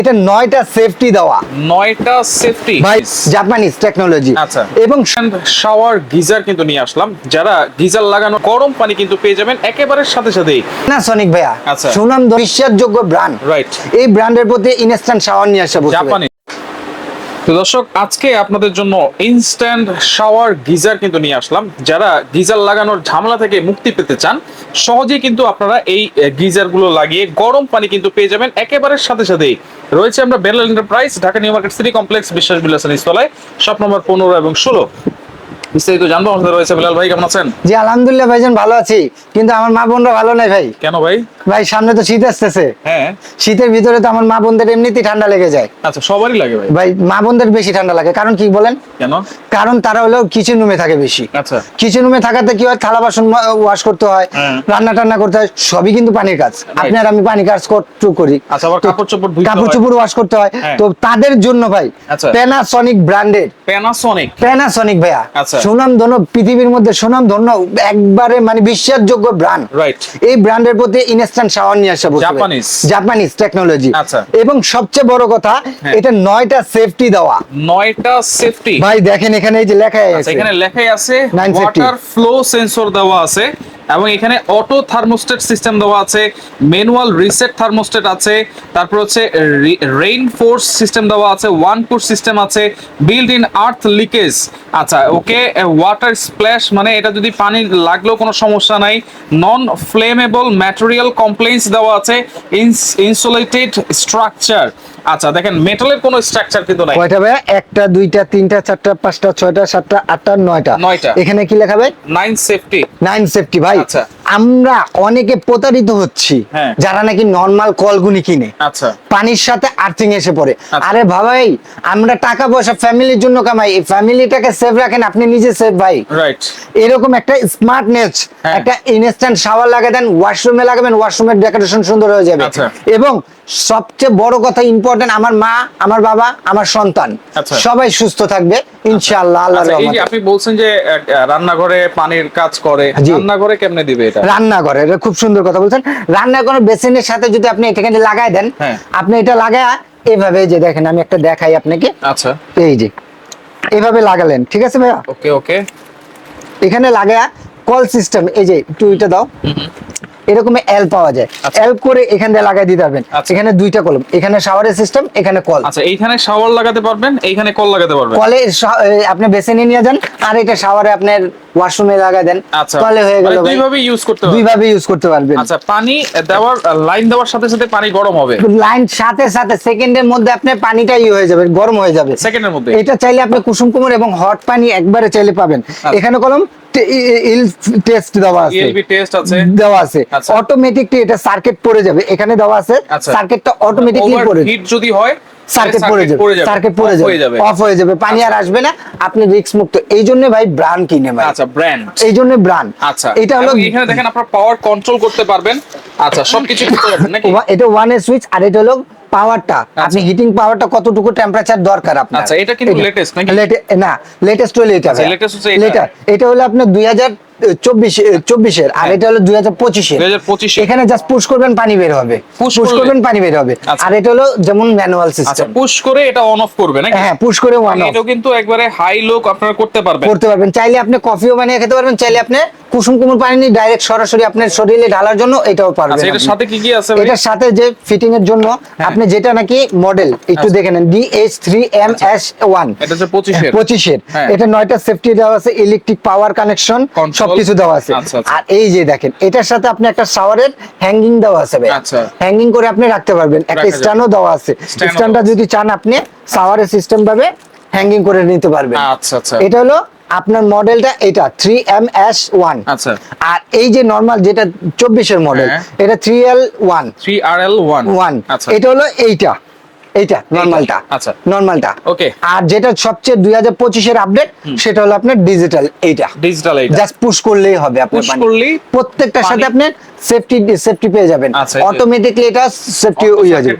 এটা 9টা সেফটি দেওয়া, 9টা সেফটি ভাই জাপানিজ টেকনোলজি। আচ্ছা, এবং শাওয়ার গিজার কিন্তু নিয়ে আসলাম। যারা গিজার লাগানো গরম পানি কিন্তু পেয়ে যাবেন একেবারে সাথে সাথেই। প্যানাসনিক ভাইয়া আচ্ছা, সুনাম বিশ্বাসযোগ্য ব্র্যান্ড, রাইট। এই ব্র্যান্ডের প্রতি ইনস্ট্যান্ট শাওয়ার নিয়ে আসা জাপানি। তো দর্শক, আজকে আপনাদের জন্য ইনস্ট্যান্ট শাওয়ার গিজার কিন্তু নিয়ে আসলাম। যারা গিজার লাগানোর ঝামেলা থেকে মুক্তি পেতে চান, সহজেই কিন্তু আপনারা এই গিজার গুলো লাগিয়ে গরম পানি কিন্তু পেয়ে যাবেন একেবারে সাথে সাথেই। রয়েছে আমরা Belal enterprise, Dhaka new market city complex, বিশ্বাস বিলাসন তলায়, শপ নম্বর 15 এবং 16। বিস্তারিত জানবো। আমাদের রয়েছে বিলাল ভাই, কেমন আছেন? জি আলহামদুলিল্লাহ ভাইজান, ভালো আছি, কিন্তু আমার মা বোনরা ভালো নাই ভাই। কেন ভাই? ভাই সামনে তো শীত আসতেছে, হ্যাঁ, শীতের ভিতরে তো আমার মা বোনদের এমনিতেই ঠান্ডা লেগে যায়। আচ্ছা, সবারই লাগে ভাই। ভাই মা বোনদের বেশি ঠান্ডা লাগে, কারণ কি বলেন? কেন? কারণ তারা হলো কিচেন রুমে থাকে বেশি। আচ্ছা, কিচেন রুমে থাকাতে কি হয়, থালা বাসন ওয়াশ করতে হয়, রান্না টান্না করতে হয়, সবই কিন্তু পানির কাজ। আপনার আমি পানি কাজ করি। আচ্ছা, আবার কাপড় চোপড় ওয়াশ করতে হয়। তো তাদের জন্য ভাই প্যানাসনিক ব্র্যান্ডের, প্যানাসনিক ভাইয়া সুনাম ধন্য, পৃথিবীর মধ্যে সুনাম ধন্য একবারে মানে বিশ্বাসযোগ্য ব্র্যান্ড, রাইট। এই ব্র্যান্ডের প্রতি ইনস্ট্যান্ট শাওয়ার নিয়ে আসা জাপানিজ টেকনোলজি। এবং সবচেয়ে বড় কথা, এটা 9টা সেফটি দেওয়া, 9টা সেফটি। ভাই দেখেন এখানে এই যে লেখাই আছে, এখানে লেখাই আছে ওয়াটার ফ্লো সেন্সর দেওয়া আছে, এবং এখানে অটো থার্মোস্টেট সিস্টেম দেওয়া আছে, ম্যানুয়াল রিসেট থার্মোস্টেট আছে, তারপর হচ্ছে রেইন ফোর্স সিস্টেম দেওয়া আছে, ওয়ান পুশ সিস্টেম আছে, বিল্ড ইন আর্থ লিকেজ। আচ্ছা, ওকে, ওয়াটার স্প্ল্যাশ, মানে এটা যদি পানি লাগলেও কোনো সমস্যা নাই। নন ফ্লেমেবল ম্যাটেরিয়াল কমপ্লেইন্স দেওয়া আছে, ইনসুলেটেড স্ট্রাকচার। আচ্ছা দেখেন, মেটালের কোনো স্ট্রাকচার কিন্তু নাই। কয়টা ভাই? 1টা 2টা 3টা 4টা 5টা 6টা 7টা 8টা 9টা। এখানে কি লেখা ভাই? 9 সেফটি। 9 সেফটি ভাই। আচ্ছা, আমরা অনেকে প্রতারিত হচ্ছি যারা নাকি নরমাল কলগুনি কিনে, আচ্ছা, পানির সাথে আর্থিং এসে পড়ে। আরে ভাই, আমরা টাকা পয়সা ফ্যামিলির জন্য কামাই, এই ফ্যামিলিটাকে সেভ রাখেন, আপনি নিজে সেভ ভাই, রাইট। এরকম একটা স্মার্টনেস, একটা ইনস্ট্যান্ট শাওয়ার লাগিয়ে দেন, ওয়াশরুমে লাগাবেন, ওয়াশরুমের ডেকোরেশন সুন্দর হয়ে যাবে। এবং সবচেয়ে বড় কথা ইম্পর্টেন্ট, আমার মা, আমার বাবা, আমার সন্তান সবাই সুস্থ থাকবে ইনশাআল্লাহ, আল্লাহর রহমতে। এই যে আপনি বলছেন যে রান্নাঘরে পানির কাজ করে, রান্নাঘরে কেমনে দিবে এটা? রান্নাঘরে, এটা খুব সুন্দর কথা বলছেন। রান্নাঘরে বেসিনের সাথে যদি আপনি এখানে লাগায় দেন, আপনি এটা লাগায় এভাবে, যে দেখেন আমি একটা দেখাই আপনাকে। আচ্ছা, এই যে এভাবে লাগালেন, ঠিক আছে ভাইয়া? ওকে ওকে। এখানে লাগায়া কল সিস্টেম, এই যে একটু এটা দাও, এরকম এল পাওয়া যায়, এল করে এখান দিয়ে লাগাই দিতে পারবেন। এখানে 2টা কলম, এখানে শাওয়ারের সিস্টেম, এখানে কল। আচ্ছা, এইখানে শাওয়ার লাগাতে পারবেন, এইখানে কল লাগাতে পারবেন। কলে আপনি বেসিনে নিয়ে যান, আর এটা শাওয়ারে আপনার ওয়াশরুমে লাগাই দেন, কলে হয়ে গেল। দুইভাবে ইউজ করতে পারবেন, দুইভাবে ইউজ করতে পারবেন। আচ্ছা, পানি দেওয়ার, লাইন দেওয়ার সাথে সাথে পানি গরম হবে, লাইন সাথে সাথে সেকেন্ডের মধ্যে আপনার পানিটা হয়ে যাবে, গরম হয়ে যাবে সেকেন্ডের মধ্যে। এটা চাইলে আপনি কুসুম কুমোর এবং হট পানি একবারে চাইলে পাবেন। এখানে কলম টেস্ট দেওয়া আছে, ইএলবি টেস্ট আছে দেওয়া আছে, অটোমেটিকলি এটা সার্কিট পড়ে যাবে, এখানে দেওয়া আছে, সার্কিটটা অটোমেটিকলি পড়ে, হিট যদি হয় সার্কিট পড়ে যাবে, সার্কিট পড়ে যাবে, অফ হয়ে যাবে, পানি আর আসবে না, আপনি রিস্ক মুক্ত। এই জন্য ভাই ব্র্যান্ড কিনে ভাই। আচ্ছা, ব্র্যান্ড, এই জন্য ব্র্যান্ড। আচ্ছা, এটা হলো, এখানে দেখেন আপনারা পাওয়ার কন্ট্রোল করতে পারবেন। আচ্ছা, সবকিছু করতে পারবেন নাকি? এটা ওয়ান এর সুইচ, আর এটা হলো পাওয়ারটা, আপনি হিটিং পাওয়ারটা কতটুকু টেম্পারেচার দরকার আপনার। আচ্ছা, এটা কিন্তু লেটেস্ট নাকি? না, লেটেস্ট হলো এটা। আচ্ছা, লেটেস্ট হচ্ছে এটা। এটা হলো আপনার 2024 আর এটা হলো 2025 এখানে জাস্ট পুশ করবেন, পানি বের হবে, পুশ করবেন, পানি বের হবে। আর এটা হলো যেমন ম্যানুয়াল সিস্টেম। আচ্ছা, পুশ করে এটা অন অফ করবে নাকি? হ্যাঁ, পুশ করে অন অফ। এটা কিন্তু একবারে হাই লো আপনারা করতে পারবেন। চাইলে আপনি কফিও বানিয়ে খেতে পারবেন, চাইলে আপনি কুসুম কুমুর পানি নিয়ে ডাইরেক্ট সরাসরি আপনার শরীরে ঢালার জন্য এটাও পারবেন। আচ্ছা, এটার সাথে কি কি আছে? এটার সাথে যে ফিটিং এর জন্য আপনি যেটা নাকি মডেল একটু দেখে নেন, DH3MS1, এটা হচ্ছে 25 এর। এটা 9টা সেফটি দেওয়া আছে, ইলেকট্রিক পাওয়ার কানেকশন সবকিছু দেওয়া আছে। আর এই যে দেখেন, এটার সাথে আপনি একটা শাওয়ারের হ্যাঙ্গিং দেওয়া আছে ভাই, হ্যাঙ্গিং করে আপনি রাখতে পারবেন। একটা স্ট্যান্ডও দেওয়া আছে, স্ট্যান্ডটা যদি চান আপনি শাওয়ারের সিস্টেম ভাবে হ্যাঙ্গিং করে নিতে পারবেন। আচ্ছা আচ্ছা, এটা হলো আপনার মডেলটা, এটা 3MS1। আচ্ছা, আর এই যে নরমাল যেটা 24 এর মডেল, এটা 3RL1। আচ্ছা, এটা হলো এইটা নরমালটা। আচ্ছা, নরমালটা ওকে। আর যেটা সবচেয়ে 2025 এর আপডেট, সেটা হলো আপনার ডিজিটাল। এইটা জাস্ট পুশ করলেই হবে, আপনি পুশ করলেই প্রত্যেকটার সাথে আপনি সেফটি পেয়ে যাবেন, অটোমেটিক্যালি এটা সেফটি হয়ে যাবে।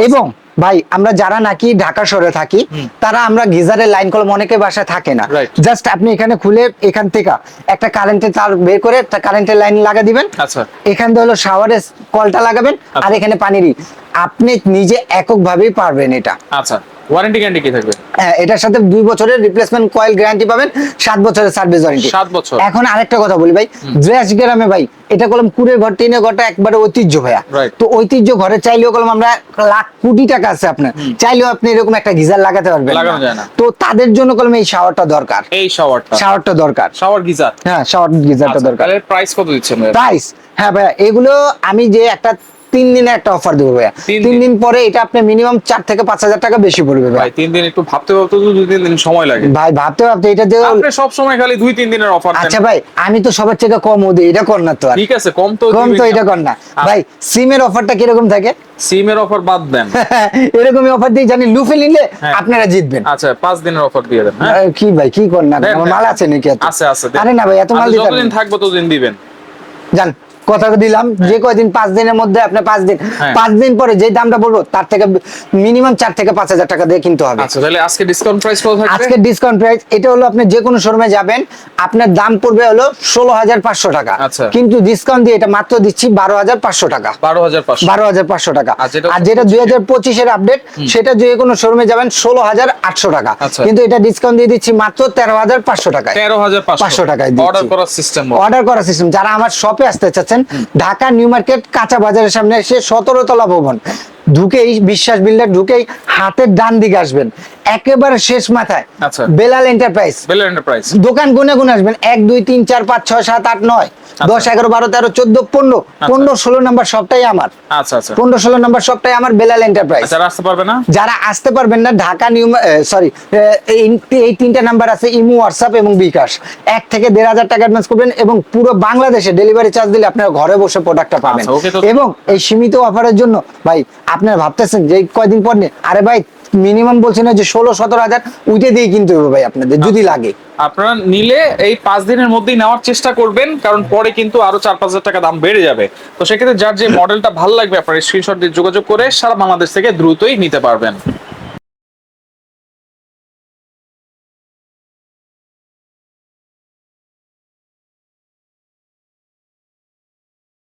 এবং ভাই আমরা যারা নাকি ঢাকা শহরে থাকি তারা আমরা গিজারের লাইন কলম অনেকে বাসায় থাকে না, Right. জাস্ট আপনি এখানে খুলে এখান থেকে একটা কারেন্টের তার বের করে কারেন্টের লাইন লাগা দিবেন, আচ্ছা এখান থেকে হলো শাওয়ারের কলটা লাগাবেন আর এখানে পানিরই আপনি নিজে এককভাবেই পারবেন এটা। আচ্ছা, ওয়ারেন্টি গ্যারান্টি কি থাকবে? হ্যাঁ, এটার সাথে 2 বছরের রিপ্লেসমেন্ট কয়েল গ্যারান্টি পাবেন, 7 বছরের সার্ভিস ওয়ারেন্টি। 7 বছর। এখন আরেকটা কথা বলি ভাই, ড্রেস গ্রামে ভাই এটা কলম কুড়ে ঘর টিনে ঘরটা একবারে ঐতিহ্য ভাইয়া। Right. তো ঐতিহ্য ঘরে চাইলেও কলম আমরা লাখ কোটি টাকা আছে আপনার, চাইলেও আপনি এরকম একটা গিজার লাগাতে পারবেন লাগানো যায় না। তো তাদের জন্য কলম এই শাওয়ারটা দরকার, এই শাওয়ারটা দরকার। Shower geyser. হ্যাঁ, শাওয়ার গিজারটা দরকার। তাহলে প্রাইস কত দিচ্ছেন ভাই? প্রাইস, হ্যাঁ ভাইয়া এগুলো আমি যে একটা 3 দিনের একটা অফার দেবো ভাইয়া, 3 দিন পরে এটা আপনি মিনিমাম 4 থেকে 5,000 টাকা বেশি পড়বে ভাই। ভাই 3 দিন একটু ভাবতে ভাবতে তো 2-3 দিন সময় লাগে ভাই ভাবতে এটা যে আপনি সব সময় খালি 2-3 দিনের অফার দেন। আচ্ছা ভাই, আমি তো সবার থেকে কম ওদের এটা কর না তো আর। ঠিক আছে, কম তো এটা কর না ভাই। সিমের অফারটা কিরকম থাকে? সিমের অফার বাদ দেন, এরকমই অফার দিয়ে জানি লুফে নিলে হ্যাঁ। আপনারা জিতবেন। আচ্ছা 5 দিনের অফার দিয়ে দেন। হ্যাঁ কি ভাই কি কর না, দেন, আমার দেন। মাল আছে নাকি এত? আছে আছে, দেন। আরে না ভাই, এত মাল দিতে যতদিন থাকবো ততদিন দিবেন। জান কথা তো দিলাম যে কয়দিন 5 দিনের মধ্যে আপনি 5 দিন হ্যাঁ। 5 দিন পরে যে দামটা বলবো তার থেকে মিনিমাম 4 থেকে 5,000 টাকা দিয়ে কিনতে হবে। আচ্ছা তাহলে আজকে ডিসকাউন্ট প্রাইস কত থাকবে? আজকে ডিসকাউন্ট প্রাইস এটা হলো আপনি যে কোনো শোরুমে যাবেন আপনার দাম পড়বে হলো 16,500 টাকা, আচ্ছা। কিন্তু ডিসকাউন্ট দিয়ে এটা মাত্র দিচ্ছি 12,500 টাকা। 12,500। 12,500 টাকা। আর যেটা- আর যেটা 2025 এর আপডেট সেটা যে কোনো শোরুমে যাবেন 16,800 টাকা, আচ্ছা। কিন্তু এটা ডিসকাউন্ট দিয়ে দিচ্ছি মাত্র 13,500 টাকায়। 13,500 টাকায় অর্ডার করার সিস্টেম। অর্ডার করার সিস্টেম। যারা আমার শপে আসতে চাচ্ছেন, ঢাকা নিউ মার্কেট কাঁচা বাজারের সামনে এসে 17 তলা ভবন ঢুকেই বিশ্বাস বিল্ডার ঢুকেই হাতের ডান দিকে আসবেন, একেবারে শেষ মাথায় আচ্ছা। Belal enterprise Bell enterprise. দোকান গুনে গুনে আসবেন 1 2 3 4 5 6 7 8 9 10 11 12 13 14 15 15 16 নাম্বার সবটাই আমার। আচ্ছা আচ্ছা 15 16 নাম্বার সবটাই আমার বেলাল এন্টারপ্রাইজ। আচ্ছা, আসতে পারবে না? যারা আসতে পারবেন না, ঢাকা নিউ সরি এই 3টা নাম্বার আছে, ইমো হোয়াটসঅ্যাপ এবং বিকাশ। 1 থেকে 1,500 টাকা অ্যাডভান্স করবেন এবং পুরো বাংলাদেশে ডেলিভারি চার্জ দিলে আপনারা ঘরে বসে প্রোডাক্টটা পাবেন। আচ্ছা, ওকে তো। এবং এই সীমিত অফারের জন্য ভাই আপনারা ভাবতেছেন যে কয়দিন পর নিয়ে, আরে ভাই মিনিমাম বলছি না যে 16-17 হাজার উইটে দিয়ে কিনতে হবে ভাই আপনাদের যদি লাগে। আপনারা নিলে এই 5 দিনের মধ্যেই নেওয়ার চেষ্টা করবেন, কারণ পরে কিন্তু আরো 4-5 টাকা দাম বেড়ে যাবে। তো সেক্ষেত্রে যার যে মডেলটা ভালো লাগবে আপনার স্ক্রিনশট দিয়ে যোগাযোগ করে সারা বাংলাদেশ থেকে দ্রুতই নিতে পারবেন।